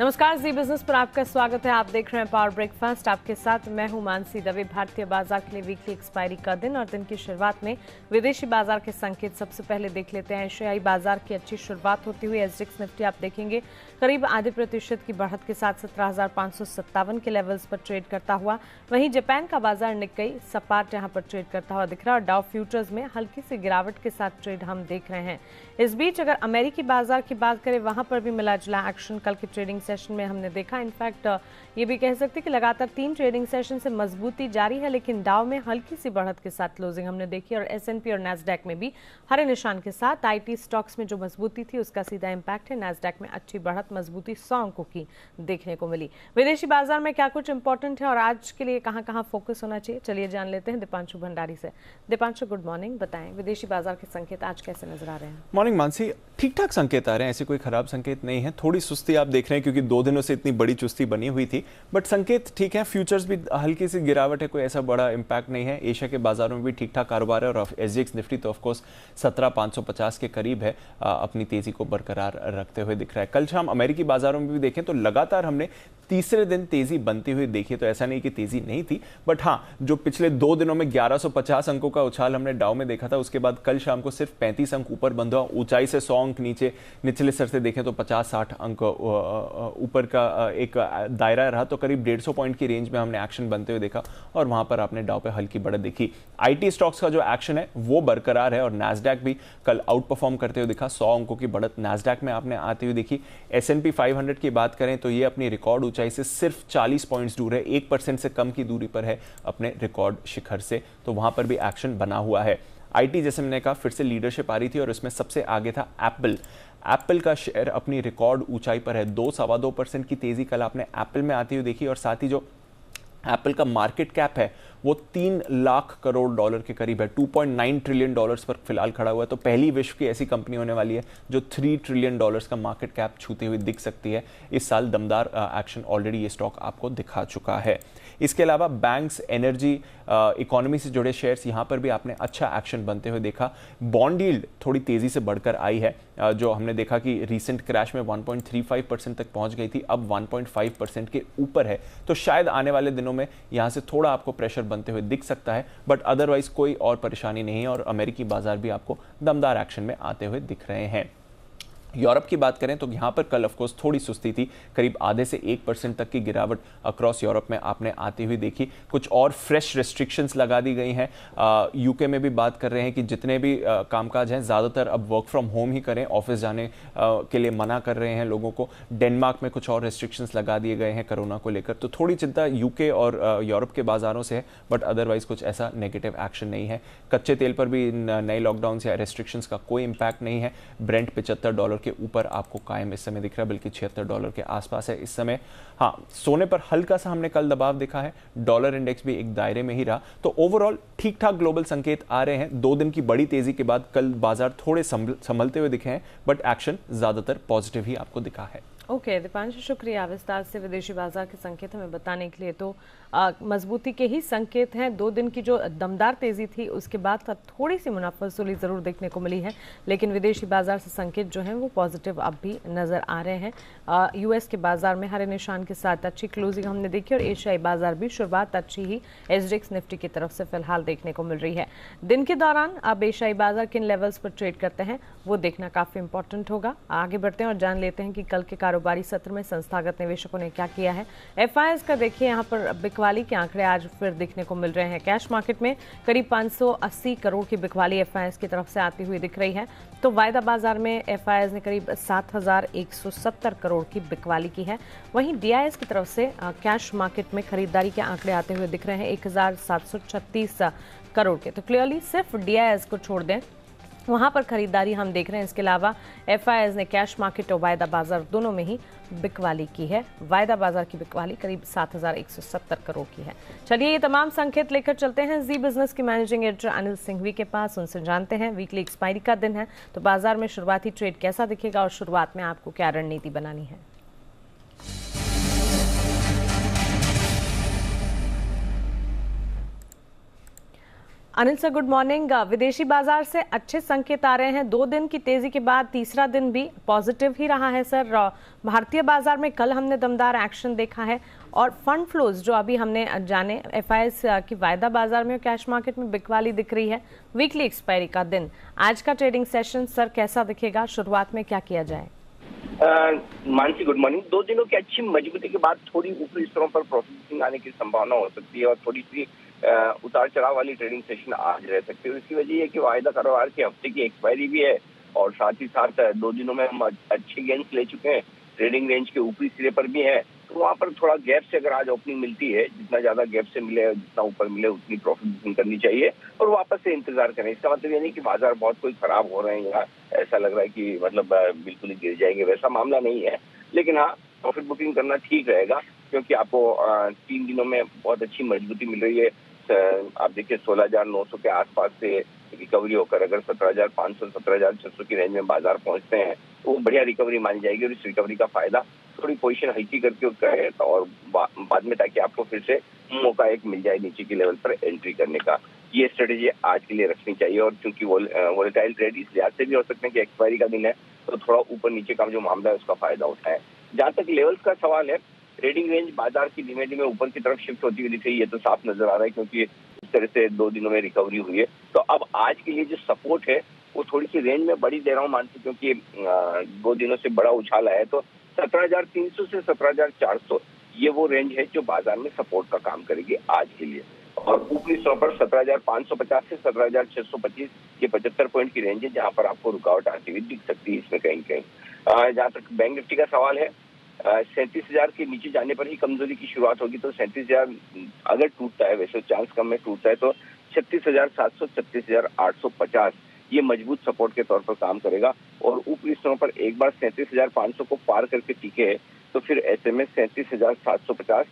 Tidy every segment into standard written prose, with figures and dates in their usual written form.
नमस्कार, जी बिजनेस पर आपका स्वागत है। आप देख रहे हैं पावर ब्रेकफास्ट। आपके साथ मैं हूं मानसी दवे। भारतीय बाजार के लिए वीकली एक्सपायरी का दिन और दिन की शुरुआत में विदेशी बाजार के संकेत सबसे पहले देख लेते हैं। एशियाई बाजार की अच्छी शुरुआत होती हुई एसडेक्स निफ्टी आप देखेंगे करीब आधे प्रतिशत की बढ़त के साथ 17,557 के लेवल्स पर ट्रेड करता हुआ। वहीं जापान का बाजार निक्केई सपाट यहां पर ट्रेड करता हुआ दिख रहा है और डाउ फ्यूचर्स में हल्की सी गिरावट के साथ ट्रेड हम देख रहे हैं। इस बीच अगर अमेरिकी बाजार की बात करें, वहां पर भी मिला जुला एक्शन कल के ट्रेडिंग सेशन में हमने देखा। इनफैक्ट ये भी कह सकते हैं कि लगातार 3 ट्रेडिंग सेशन से मजबूती जारी है, लेकिन डाउ में हल्की सी बढ़त के साथ क्लोजिंग हमने देखी और एसएनपी और नैस्डैक में भी हरे निशान के साथ। आईटी स्टॉक्स में जो मजबूती थी उसका सीधा इंपैक्ट है। नैस्डैक में अच्छी बढ़त मजबूती 100 अंकों की देखने को मिली। विदेशी बाजार में क्या कुछ इंपॉर्टेंट है और आज के लिए कहां कहां फोकस होना चाहिए, चलिए जान लेते हैं दीपांशु भंडारी से। Deepanshu, good morning. बताएं विदेशी बाजार के संकेत आज कैसे नजर आ रहे हैं? मॉर्निंग मानसी, ठीक ठाक संकेत आ रहे हैं, ऐसे कोई खराब संकेत नहीं है। थोड़ी सुस्ती आप देख रहे हैं क्योंकि 2 दिनों से इतनी बड़ी चुस्ती बनी हुई थी, बट संकेत ठीक है। फ्यूचर्स भी हल्की सी गिरावट है, कोई ऐसा बड़ा इंपैक्ट नहीं है। एशिया के बाजारों में भी ठीक ठाक कारोबार है और एसजीएक्स निफ्टी तो ऑफकोर्स 17,550 के करीब है, अपनी तेजी को बरकरार रखते हुए दिख रहा है। कल शाम अमेरिकी बाजारों में भी देखें तो लगातार हमने तीसरे दिन तेजी बनती हुई देखी, तो ऐसा नहीं कि तेजी नहीं थी, बट हाँ, जो पिछले 2 दिनों में 1150 अंकों का उछाल हमने डाउ में देखा था, उसके बाद कल शाम को सिर्फ 35 अंक ऊपर बंद हुआ। ऊंचाई से 100 अंक नीचे, निचले स्तर से देखें तो 50-60 अंक ऊपर का एक दायरा रहा, तो करीब 150 पॉइंट की रेंज में हमने एक्शन बनते हुए देखा और वहां पर आपने डाउ पे हल्की बढ़त देखी। आईटी स्टॉक्स का जो एक्शन है वो बरकरार है और नैस्डैक भी कल आउट परफॉर्म करते हुए दिखा। 100 अंकों की बढ़त नैस्डैक में आपने आती हुई देखी। एसएनपी 500 की बात करें तो ये अपनी रिकॉर्ड ऊंचाई से सिर्फ 40 पॉइंट्स दूर है, 1% से कम की दूरी पर है अपने रिकॉर्ड शिखर से, तो वहां पर भी एक्शन बना हुआ है। आईटी जैसे मैंने कहा फिर से लीडरशिप आ रही थी और इसमें सबसे आगे था एप्पल का शेयर अपनी रिकॉर्ड ऊंचाई पर है। 2-2.25% की तेजी कल आपने एप्पल में आती हुई देखी और साथ ही जो एप्पल का मार्केट कैप है वो 3 लाख करोड़ डॉलर के करीब है, 2.9 ट्रिलियन डॉलर्स पर फिलहाल खड़ा हुआ है। तो पहली विश्व की ऐसी कंपनी होने वाली है जो 3 ट्रिलियन डॉलर्स का मार्केट कैप छूती हुई दिख सकती है। इस साल दमदार एक्शन ऑलरेडी ये स्टॉक आपको दिखा चुका है। इसके अलावा बैंक्स, एनर्जी, इकोनॉमी से जुड़े शेयर्स, यहाँ पर भी आपने अच्छा एक्शन बनते हुए देखा। बॉन्ड यील्ड थोड़ी तेजी से बढ़कर आई है, जो हमने देखा कि रीसेंट क्रैश में 1.35% तक पहुंच गई थी, अब 1.5% के ऊपर है, तो शायद आने वाले दिनों में यहाँ से थोड़ा आपको प्रेशर बनते हुए दिख सकता है, बट अदरवाइज कोई और परेशानी नहीं है और अमेरिकी बाजार भी आपको दमदार एक्शन में आते हुए दिख रहे हैं। यूरोप की बात करें तो यहाँ पर कल ऑफकोर्स थोड़ी सुस्ती थी, करीब आधे से 1% तक की गिरावट अक्रॉस यूरोप में आपने आती हुई देखी। कुछ और फ्रेश रेस्ट्रिक्शंस लगा दी गई हैं। यूके में भी बात कर रहे हैं कि जितने भी कामकाज हैं ज़्यादातर अब वर्क फ्रॉम होम ही करें, ऑफिस जाने के लिए मना कर रहे हैं लोगों को। डेनमार्क में कुछ और रेस्ट्रिक्शंस लगा दिए गए हैं कोरोना को लेकर, तो थोड़ी चिंता यूके और यूरोप के बाजारों से है, बट अदरवाइज कुछ ऐसा नेगेटिव एक्शन नहीं है। कच्चे तेल पर भी नए लॉकडाउन या रेस्ट्रिक्शंस का कोई इंपैक्ट नहीं है। ब्रेंट $75 के ऊपर आपको कायम इस समय दिख रहा है, बल्कि $76 के आसपास है इस समय। हाँ, सोने पर हल्का सा हमने कल दबाव देखा है, डॉलर इंडेक्स भी एक दायरे में ही रहा, तो ओवरऑल ठीक ठाक ग्लोबल संकेत आ रहे हैं। 2 दिन की बड़ी तेजी के बाद कल बाजार थोड़े संभलते हुए दिखे हैं, बट एक्शन ज्यादातर पॉजिटिव ही आपको दिखा है। ओके दीपांशु, शुक्रिया विस्तार से विदेशी बाजार के संकेत हमें बताने के लिए। तो मजबूती के ही संकेत हैं। 2 दिन की जो दमदार तेजी थी उसके बाद थोड़ी सी मुनाफा वसूली जरूर देखने को मिली है, लेकिन विदेशी बाजार से संकेत जो हैं वो पॉजिटिव अब भी नजर आ रहे हैं। यूएस के बाजार में हरे निशान के साथ अच्छी क्लोजिंग हमने देखी और एशियाई बाजार भी शुरुआत अच्छी ही एसडेक्स निफ्टी की तरफ से फिलहाल देखने को मिल रही है। दिन के दौरान अब एशियाई बाजार किन लेवल्स पर ट्रेड करते हैं वो देखना काफी इंपॉर्टेंट होगा। आगे बढ़ते हैं और जान लेते हैं कि कल के कारोबारी सत्र में संस्थागत निवेशकों ने क्या किया है। एफआईएस का देखिए यहाँ पर बिकवाली के आंकड़े आज फिर दिखने को मिल रहे हैं। कैश मार्केट में करीब 580 करोड़ की बिकवाली एफआईएस की तरफ से आती हुई दिख रही है, तो वायदा बाजार में एफआईएस ने करीब 7,170 करोड़ की बिकवाली की है। वहीं डीआईएस की तरफ से कैश मार्केट में खरीदारी के आंकड़े आते हुए दिख रहे हैं 1,736 करोड़ के। तो क्लियरली सिर्फ डीआईएस को छोड़ दें, वहां पर खरीदारी हम देख रहे हैं। इसके अलावा एफआईएस ने कैश मार्केट और वायदा बाजार दोनों में ही बिकवाली की है। वायदा बाजार की बिकवाली करीब 7,170 करोड़ की है। चलिए ये तमाम संकेत लेकर चलते हैं जी बिजनेस की मैनेजिंग एडिटर अनिल सिंघवी के पास, उनसे जानते हैं वीकली एक्सपायरी का दिन है तो बाजार में शुरुआती ट्रेड कैसा दिखेगा और शुरुआत में आपको क्या रणनीति बनानी है। Anil sir, good morning. विदेशी बाजार से अच्छे संकेत आ रहे हैं। 2 दिन की तेजी के बाद तीसरा दिन भी पॉजिटिव ही रहा है सर। भारतीय बाजार में कल हमने दमदार एक्शन देखा है और फंड फ्लोज जो अभी हमने जाने, एफआईएस की वायदा बाजार में और कैश मार्केट में बिकवाली दिख रही है। वीकली एक्सपायरी का दिन, आज का ट्रेडिंग सेशन सर कैसा दिखेगा? शुरुआत में क्या किया जाए? Mansi, good morning. 2 दिनों की अच्छी मजबूती के बाद थोड़ी ऊपरी स्तरों पर प्रॉफिट आने की संभावना हो सकती है और थोड़ी सी उतार चढ़ाव वाली ट्रेडिंग सेशन आज रह सकती है। इसकी वजह यह है कि वायदा कारोबार के हफ्ते की एक्सपायरी भी है और साथ ही साथ 2 दिनों में हम अच्छे गेंस ले चुके हैं, ट्रेडिंग रेंज के ऊपरी सिरे पर भी है। तो वहाँ पर थोड़ा गैप से अगर आज ओपनिंग मिलती है, जितना ज्यादा गैप से मिले, जितना ऊपर मिले उतनी प्रॉफिट बुकिंग करनी चाहिए और वापस से इंतजार करें। इसका मतलब ये नहीं कि बाजार बहुत कोई खराब हो रहे हैं या ऐसा लग रहा है कि मतलब बिल्कुल ही गिर जाएंगे, वैसा मामला नहीं है। लेकिन हाँ, प्रॉफिट बुकिंग करना ठीक रहेगा क्योंकि आपको 3 दिनों में बहुत अच्छी मजबूती मिल रही है। आप देखिए 16,900 के आसपास से रिकवरी होकर अगर 17,500 17,600 की रेंज में बाजार पहुंचते हैं तो वो बढ़िया रिकवरी मानी जाएगी और इस रिकवरी का फायदा थोड़ी पोजीशन हल्की करके करें और बाद में, ताकि आपको फिर से मौका एक मिल जाए नीचे के लेवल पर एंट्री करने का। ये स्ट्रेटेजी आज के लिए रखनी चाहिए और क्योंकि वोलेटाइल ट्रेड इस लिहाज से भी हो सकते हैं कि एक्सपायरी का दिन है तो थोड़ा ऊपर नीचे का जो मामला है उसका फायदा उठाएं। जहां तक लेवल्स का सवाल है, ट्रेडिंग रेंज बाजार की धीमे धीमे ऊपर की तरफ शिफ्ट होती हुई दिख रही है, तो साफ नजर आ रहा है क्योंकि इस तरह से 2 दिनों में रिकवरी हुई है। तो अब आज के लिए जो सपोर्ट है वो थोड़ी सी रेंज में बड़ी दे रहा हूँ मानसी, क्योंकि 2 दिनों से बड़ा उछाल आया है। तो 17,300 से 17,400 ये वो रेंज है जो बाजार में सपोर्ट का काम करेगी आज के लिए। और ऊपरी स्तर पर 17,550 से 17,625 ये 75 पॉइंट की रेंज है जहां पर आपको रुकावट आती हुई दिख सकती है इसमें कहीं कहीं। जहां तक बैंक निफ्टी का सवाल है, 37,000 के नीचे जाने पर ही कमजोरी की शुरुआत होगी। तो 37,000 अगर टूटता है, वैसे चांस कम है टूटता है, तो 36,700 36,850 ये मजबूत सपोर्ट के तौर पर काम करेगा। और ऊपरी स्तरों पर एक बार 37,500 को पार करके टिके है तो फिर ऐसे में 37,750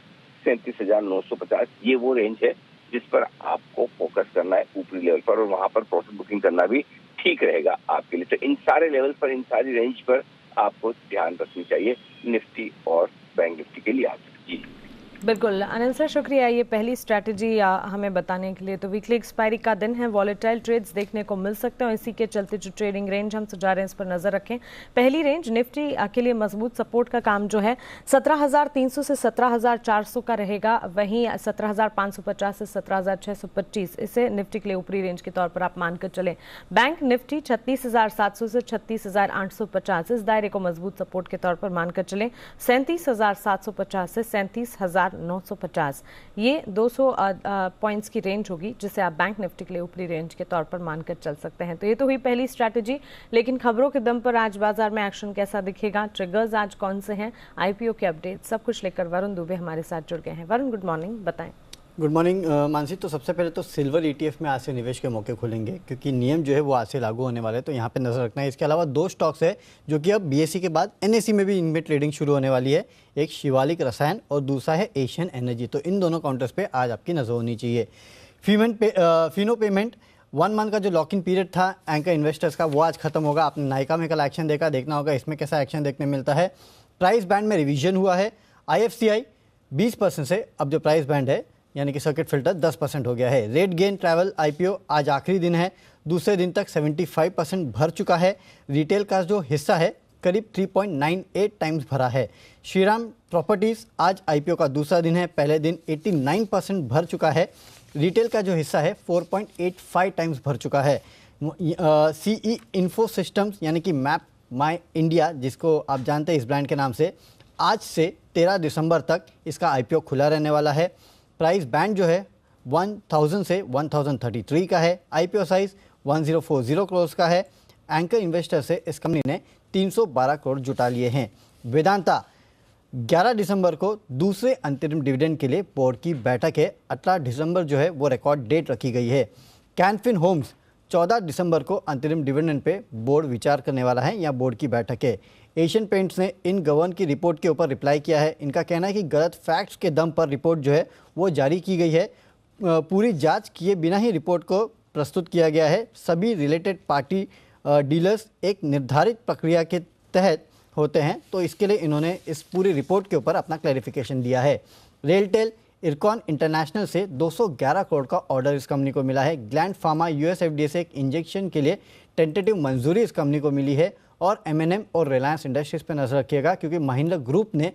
37,950 ये वो रेंज है जिस पर आपको फोकस करना है ऊपरी लेवल पर, और वहां पर प्रॉफिट बुकिंग करना भी ठीक रहेगा आपके लिए। तो इन सारे लेवल पर, इन सारी रेंज पर आपको ध्यान रखनी चाहिए निफ्टी और बैंक निफ्टी के लिए आज। जी बिल्कुल अनिल सर, शुक्रिया ये पहली स्ट्रैटेजी हमें बताने के लिए। तो वीकली एक्सपायरी का दिन है, वॉलेटाइल ट्रेड्स देखने को मिल सकते हैं, इसी के चलते जो ट्रेडिंग रेंज हम सुझा रहे हैं इस पर नजर रखें। पहली रेंज निफ्टी के लिए मजबूत सपोर्ट का काम जो है 17,300 से 17,400 का रहेगा, वहीं 17,550 से 17,625 इसे निफ्टी के लिए ऊपरी रेंज के तौर पर आप मानकर चलें। बैंक निफ्टी 36,700 से 36,850 इस दायरे को मजबूत सपोर्ट के तौर पर मानकर चलें। 37,750 से 37,950 ये 200 पॉइंट्स की रेंज होगी जिसे आप बैंक निफ्टी के लिए ऊपरी रेंज के तौर पर मानकर चल सकते हैं। तो ये तो हुई पहली स्ट्रैटेजी, लेकिन खबरों के दम पर आज बाजार में एक्शन कैसा दिखेगा, ट्रिगर्स आज कौन से हैं, आईपीओ के अपडेट, सब कुछ लेकर वरुण दुबे हमारे साथ जुड़ गए हैं। वरुण, गुड मॉर्निंग, बताएं। Good morning Mansi. तो सबसे पहले तो सिल्वर ईटीएफ में आज से निवेश के मौके खुलेंगे क्योंकि नियम जो है वो आज से लागू होने वाले हैं, तो यहाँ पे नजर रखना है। इसके अलावा 2 स्टॉक्स है जो कि अब बीएसई के बाद एनएसई में भी इनमें ट्रेडिंग शुरू होने वाली है, एक शिवालिक रसायन और दूसरा है एशियन एनर्जी। तो इन दोनों काउंटर्स पे आज आपकी नजर होनी चाहिए। फिनो पेमेंट 1 मंथ का जो लॉक इन पीरियड था एंकर इन्वेस्टर्स का वो आज खत्म होगा। आपने नायका में कल एक्शन देखना होगा इसमें कैसा एक्शन देखने मिलता है। प्राइस बैंड में रिविजन हुआ है। IFCI 20% से अब जो प्राइस बैंड है यानी कि सर्किट फिल्टर 10% हो गया है। रेट गेन ट्रैवल IPO आज आखिरी दिन है, दूसरे दिन तक 75% भर चुका है। रिटेल का जो हिस्सा है करीब 3.98 टाइम्स भरा है। श्रीराम प्रॉपर्टीज़ आज IPO का दूसरा दिन है, पहले दिन 89% भर चुका है। रिटेल का जो हिस्सा है 4.85 टाइम्स भर चुका है। CE इन्फो सिस्टम्स यानी कि मैप माई इंडिया जिसको आप जानते हैं इस ब्रांड के नाम से, आज से 13 दिसंबर तक इसका IPO खुला रहने वाला है। प्राइस बैंड जो है 1000 से 1033 का है। IPO साइज 1040 करोड़ का है। एंकर इन्वेस्टर से इस कंपनी ने 312 करोड़ जुटा लिए हैं। वेदांता 11 दिसंबर को दूसरे अंतरिम डिविडेंड के लिए बोर्ड की बैठक है। 18 दिसंबर जो है वो रिकॉर्ड डेट रखी गई है। कैनफिन होम्स 14 दिसंबर को अंतरिम डिविडेंड पे बोर्ड विचार करने वाला है या बोर्ड की बैठक है। एशियन पेंट्स ने इन गवर्न की रिपोर्ट के ऊपर रिप्लाई किया है। इनका कहना है कि गलत फैक्ट्स के दम पर रिपोर्ट जो है वो जारी की गई है। पूरी जांच किए बिना ही रिपोर्ट को प्रस्तुत किया गया है। सभी रिलेटेड पार्टी डीलर्स एक निर्धारित प्रक्रिया के तहत होते हैं, तो इसके लिए इन्होंने इस पूरी रिपोर्ट के ऊपर अपना क्लैरिफिकेशन दिया है। रेलटेल इरकॉन इंटरनेशनल से 211 करोड़ का ऑर्डर इस कंपनी को मिला है। ग्लैंड फार्मा यूएस एफडीए से एक इंजेक्शन के लिए टेंटेटिव मंजूरी इस कंपनी को मिली है। और एमएनएम और रिलायंस इंडस्ट्रीज पर नजर रखिएगा, क्योंकि महिंद्रा ग्रुप ने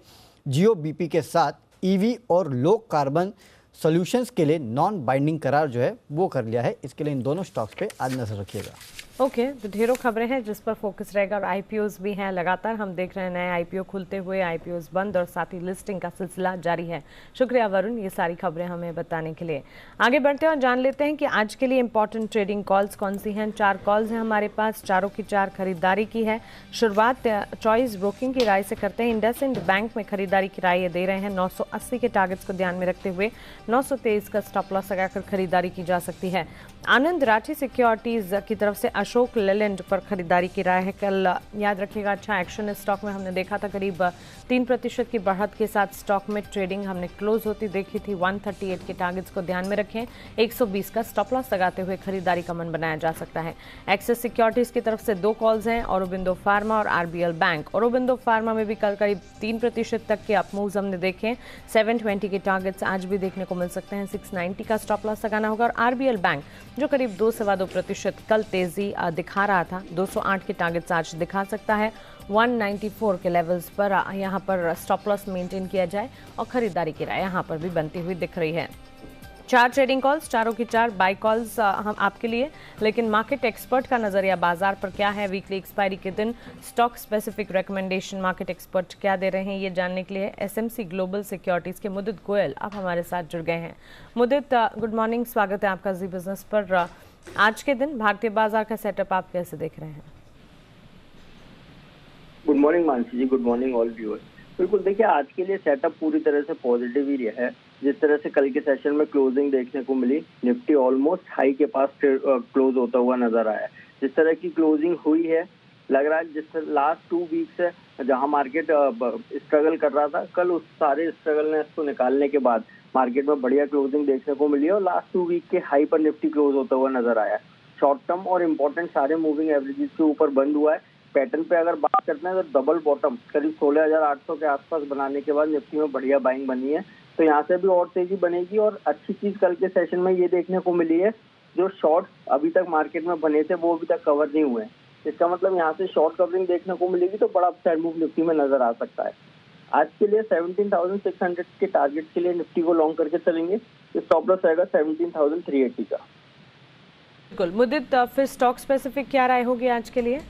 जियो बीपी के साथ ईवी और लो कार्बन सॉल्यूशंस के लिए नॉन बाइंडिंग करार जो है वो कर लिया है। इसके लिए इन दोनों स्टॉक्स पे आज नजर रखिएगा। ओके, तो ढेरों खबरें हैं जिस पर फोकस रहेगा और आईपीओज भी हैं। लगातार हम देख रहे हैं नए आईपीओ खुलते हुए, आईपीओज बंद और साथ ही लिस्टिंग का सिलसिला जारी है। शुक्रिया वरुण, ये सारी खबरें हमें बताने के लिए। आगे बढ़ते हैं और जान लेते हैं कि आज के लिए इंपॉर्टेंट ट्रेडिंग कॉल्स कौन सी हैं। 4 कॉल्स हैं हमारे पास, चारों की 4 खरीदारी की है। शुरुआत चॉइस ब्रोकिंग की राय से करते हैं। इंडसइंड बैंक में खरीदारी की राय दे रहे हैं। 980 के टारगेट्स को ध्यान में रखते हुए 923 का स्टॉप लॉस लगाकर खरीदारी की जा सकती है। आनंद राठी सिक्योरिटीज की तरफ से अशोक लेलैंड पर खरीदारी की राय है। कल याद रखिएगा अच्छा एक्शन इस स्टॉक में हमने देखा था, करीब 3% की बढ़त के साथ स्टॉक में ट्रेडिंग हमने क्लोज होती देखी थी। 138 के टारगेट्स को ध्यान में रखें। 120 का स्टॉप लॉस लगाते हुए खरीदारी का मन बनाया जा सकता है। एक्सिस सिक्योरिटीज की तरफ से 2 कॉल्स हैं, औरोबिंदो फार्मा और आरबीएल बैंक। औरोबिंदो फार्मा में भी कल करीब 3% तक के अपमूव्स हमने देखे। 720 के टारगेट्स आज भी देखने को मिल सकते हैं। 690 का स्टॉप लॉस लगाना होगा। और आरबीएल बैंक जो करीब 2-2.25% कल तेजी दिखा रहा था, 208 के टारगेट्स आज दिखा सकता है। 194 के लेवल्स पर यहाँ पर स्टॉप लॉस मेंटेन किया जाए और खरीदारी की राय यहाँ पर भी बनती हुई दिख रही है। 4 ट्रेडिंग कॉल्स, चारों की 4 बाय कॉल्स हम आपके लिए। लेकिन मार्केट एक्सपर्ट का नजरिया बाजार पर क्या है, वीकली एक्सपायरी के दिन stock specific recommendation market expert क्या दे रहे हैं, ये जानने के लिए एसएमसी ग्लोबल सिक्योरिटीज के मुदित गोयल अब हमारे साथ जुड़ गए हैं। मुदित, गुड मॉर्निंग, स्वागत है आपका जी बिजनेस पर। आज के दिन भारतीय बाजार का सेटअप आप कैसे देख रहे हैं? गुड मॉर्निंग मानसी जी, गुड मॉर्निंग ऑल व्यूअर्स। बिल्कुल देखिए, आज के लिए सेटअप पूरी तरह से पॉजिटिव ही रहा है। जिस तरह से कल के सेशन में क्लोजिंग देखने को मिली, निफ्टी ऑलमोस्ट हाई के पास क्लोज होता हुआ नजर आया। जिस तरह की क्लोजिंग हुई है, लग रहा है जिस लास्ट 2 वीक्स है जहां मार्केट स्ट्रगल कर रहा था, कल उस सारे स्ट्रगलनेस को निकालने के बाद मार्केट में बढ़िया क्लोजिंग देखने को मिली है और लास्ट 2 वीक के हाई पर निफ्टी क्लोज होता हुआ नजर आया। शॉर्ट टर्म और इम्पोर्टेंट सारे मूविंग एवरेजेस के ऊपर बंद हुआ है। पैटर्न पे अगर बात करते हैं तो डबल बॉटम करीब 16,800 के आसपास बनाने के बाद निफ्टी में बढ़िया बाइंग बनी है। तो यहाँ से भी और तेजी बनेगी। और अच्छी चीज कल के सेशन में ये देखने को मिली है, जो शॉर्ट अभी तक मार्केट में बने थे वो अभी तक कवर नहीं हुए हैं। इसका मतलब यहाँ से शॉर्ट कवरिंग देखने को मिलेगी तो बड़ा अपसाइड मूव निफ्टी में नजर आ सकता है। आज के लिए 17,600 के टारगेट के लिए निफ्टी को लॉन्ग करके चलेंगे। स्टॉप लॉस रहेगा 17,380 का। बिल्कुल मुदित, फिर स्टॉक स्पेसिफिक क्या राय होगी आज के लिए?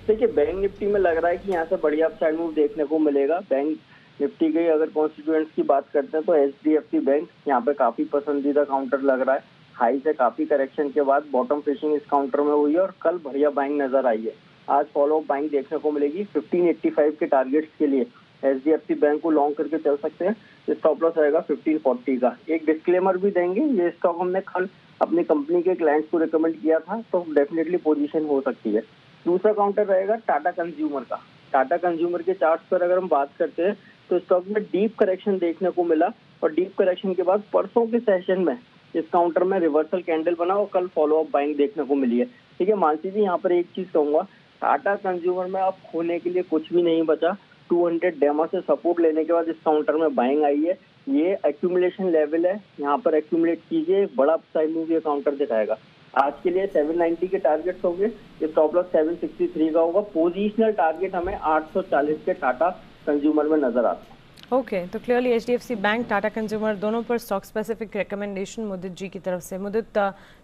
देखिए, बैंक निफ्टी में लग रहा है कि यहाँ से बढ़िया अपसाइड मूव देखने को मिलेगा। बैंक निफ्टी के अगर कॉन्स्टिट्यूएंट्स की बात करते हैं तो एचडीएफसी बैंक यहाँ पे काफी पसंदीदा काउंटर लग रहा है। हाई से काफी करेक्शन के बाद बॉटम फिशिंग इस काउंटर में हुई है और कल बढ़िया बाइंग नजर आई है। आज फॉलो बाइंग देखने को मिलेगी। 1585 के टारगेट्स के लिए एचडीएफसी बैंक को लॉन्ग करके चल सकते हैं। स्टॉप लॉस रहेगा 1540 का। एक डिस्क्लेमर भी देंगे, ये स्टॉक हमने कल अपनी कंपनी के क्लाइंट्स को रिकमेंड किया था, तो डेफिनेटली पोजीशन हो सकती है। दूसरा काउंटर रहेगा टाटा कंज्यूमर का। टाटा कंज्यूमर के चार्ट पर अगर हम बात करते हैं तो स्टॉक में डीप करेक्शन देखने को मिला और डीप करेक्शन के बाद परसों के सेशन में इस काउंटर में रिवर्सल कैंडल बना और कल फॉलो अप बाइंग देखने को मिली है। ठीक है मानसी जी, यहाँ पर एक चीज कहूंगा, टाटा कंज्यूमर में अब खोने के लिए कुछ भी नहीं बचा। 200 डेमा से सपोर्ट लेने के बाद इस काउंटर में बाइंग आई है। ये एक्यूमुलेशन लेवल है, यहाँ पर एक्यूमुलेट कीजिए, बड़ा अपसाइड मूव ये काउंटर दिखाएगा। आज के लिए 790 के टारगेट्स होंगे। स्टॉप लॉस 763 का होगा। पोजीशनल टारगेट हमें 840 के टाटा कंज्यूमर में नजर आता है। ओके, तो clearly HDFC bank, Tata consumer दोनों पर स्टॉक स्पेसिफिक रिकमेंडेशन मुदित जी की तरफ से। मुदित,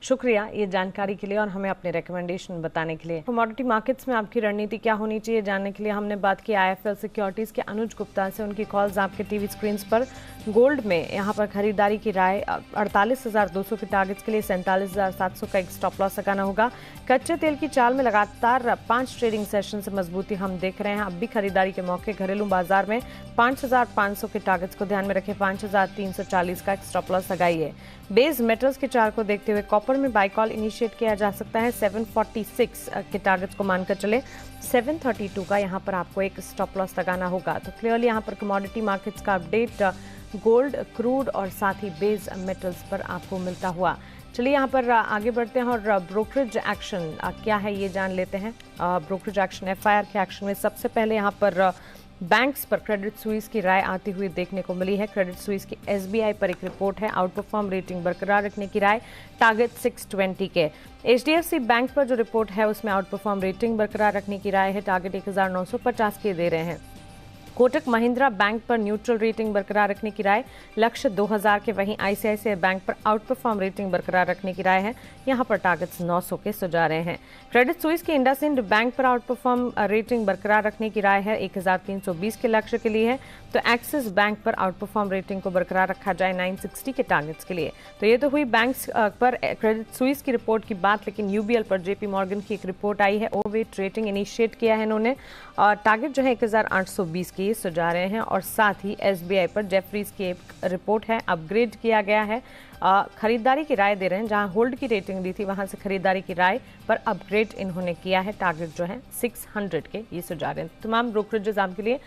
शुक्रिया ये जानकारी के लिए और हमें अपने रिकमेंडेशन बताने के लिए। कमोडिटी मार्केट्स में आपकी रणनीति क्या होनी चाहिए जानने के लिए हमने बात की आईएफएल सिक्योरिटीज के अनुज गुप्ता से। उनकी कॉल्स आपके टीवी स्क्रीन पर। गोल्ड में यहाँ पर खरीदारी की राय 48,200 के टारगेट्स के लिए 47,700 का एक स्टॉप लॉस लगाना होगा। कच्चे तेल की चाल में लगातार 5 ट्रेडिंग सेशन से मजबूती हम देख रहे हैं। अब भी खरीदारी के मौके घरेलू बाजार में 5,500 के टारगेट्स को ध्यान में रखें। 5,340 का एक स्टॉप लॉस लगाइए। बेस मेटल्स के चार्ट को देखते हुए कॉपर में बाय कॉल इनिशिएट किया जा सकता है। 746 के टारगेट्स को मानकर चले। 732 का यहाँ पर आपको एक स्टॉप लॉस लगाना होगा। तो क्लियरली यहाँ पर कमोडिटी मार्केट्स का अपडेट गोल्ड, क्रूड और साथ ही बेस मेटल्स पर आपको मिलता हुआ। चलिए यहाँ पर आगे बढ़ते हैं और ब्रोकरेज एक्शन क्या है ये जान लेते हैं। ब्रोकरेज एक्शन, एफआईआर के एक्शन में सबसे पहले यहाँ पर बैंक्स पर क्रेडिट स्विस की राय आती हुई देखने को मिली है। क्रेडिट स्विस की एसबीआई पर एक रिपोर्ट है, आउट परफॉर्म रेटिंग बरकरार रखने की राय, टारगेट 620 के। एचडीएफसी बैंक पर जो रिपोर्ट है उसमें आउट परफॉर्म रेटिंग बरकरार रखने की राय है, टारगेट 1950 के दे रहे हैं। कोटक महिंद्रा बैंक पर न्यूट्रल रेटिंग बरकरार रखने की राय, लक्ष्य 2000 के। वहीं आईसीआईसीआई बैंक पर आउट परफॉर्म रेटिंग बरकरार रखने की राय है, यहां पर टारगेट्स 900 के सुझा रहे हैं। क्रेडिट स्विस की इंडसइंड बैंक पर आउट परफॉर्म रेटिंग बरकरार रखने की राय है, 1320 के लक्ष्य के लिए है। तो एक्सिस बैंक पर आउट परफॉर्म रेटिंग को बरकरार रखा जाए 960 के टारगेट्स के लिए। तो ये तो हुई बैंक्स पर क्रेडिट स्विस की रिपोर्ट की बात, लेकिन यूबीएल पर जेपी मॉर्गन की एक रिपोर्ट आई है। ओवेट रेटिंग इनिशिएट किया है इन्होंने, और टारगेट जो है 1820 की सुझा रहे हैं। और साथ ही एसबीआई पर जेफरीज की एक रिपोर्ट है, अपग्रेड किया गया है, खरीदारी की राय दे रहे हैं। जहां होल्ड की रेटिंग दी थी वहां से खरीदारी की राय पर अपग्रेड इन्होंने किया है, टारगेट जो है 600 के ये सुझा रहे हैं। तमाम ब्रोकरेजेस आपके लिए